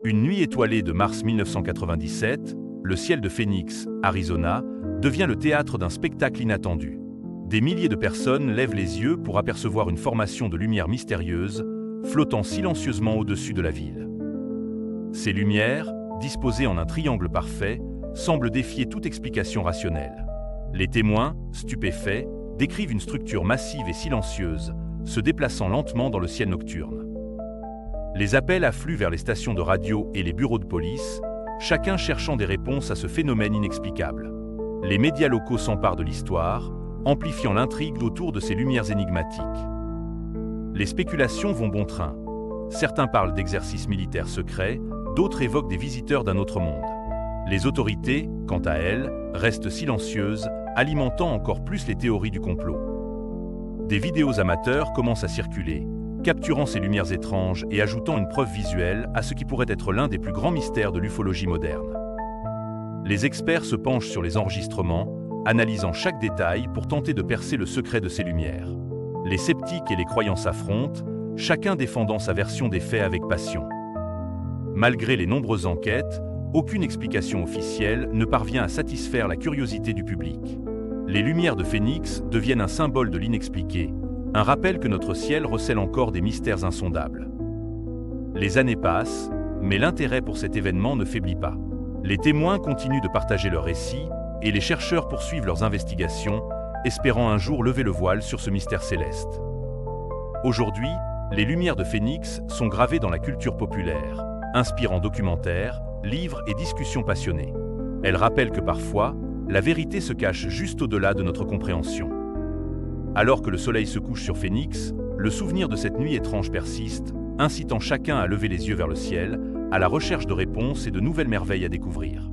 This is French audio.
Une nuit étoilée de mars 1997, le ciel de Phoenix, Arizona, devient le théâtre d'un spectacle inattendu. Des milliers de personnes lèvent les yeux pour apercevoir une formation de lumière mystérieuse, flottant silencieusement au-dessus de la ville. Ces lumières, disposées en un triangle parfait, semblent défier toute explication rationnelle. Les témoins, stupéfaits, décrivent une structure massive et silencieuse, se déplaçant lentement dans le ciel nocturne. Les appels affluent vers les stations de radio et les bureaux de police, chacun cherchant des réponses à ce phénomène inexplicable. Les médias locaux s'emparent de l'histoire, amplifiant l'intrigue autour de ces lumières énigmatiques. Les spéculations vont bon train. Certains parlent d'exercices militaires secrets, d'autres évoquent des visiteurs d'un autre monde. Les autorités, quant à elles, restent silencieuses, alimentant encore plus les théories du complot. Des vidéos amateurs commencent à circuler, capturant ces lumières étranges et ajoutant une preuve visuelle à ce qui pourrait être l'un des plus grands mystères de l'ufologie moderne. Les experts se penchent sur les enregistrements, analysant chaque détail pour tenter de percer le secret de ces lumières. Les sceptiques et les croyants s'affrontent, chacun défendant sa version des faits avec passion. Malgré les nombreuses enquêtes, aucune explication officielle ne parvient à satisfaire la curiosité du public. Les lumières de Phoenix deviennent un symbole de l'inexpliqué, un rappel que notre ciel recèle encore des mystères insondables. Les années passent, mais l'intérêt pour cet événement ne faiblit pas. Les témoins continuent de partager leurs récits et les chercheurs poursuivent leurs investigations, espérant un jour lever le voile sur ce mystère céleste. Aujourd'hui, les lumières de Phoenix sont gravées dans la culture populaire, inspirant documentaires, livres et discussions passionnées. Elles rappellent que parfois, la vérité se cache juste au-delà de notre compréhension. Alors que le soleil se couche sur Phoenix, le souvenir de cette nuit étrange persiste, incitant chacun à lever les yeux vers le ciel, à la recherche de réponses et de nouvelles merveilles à découvrir.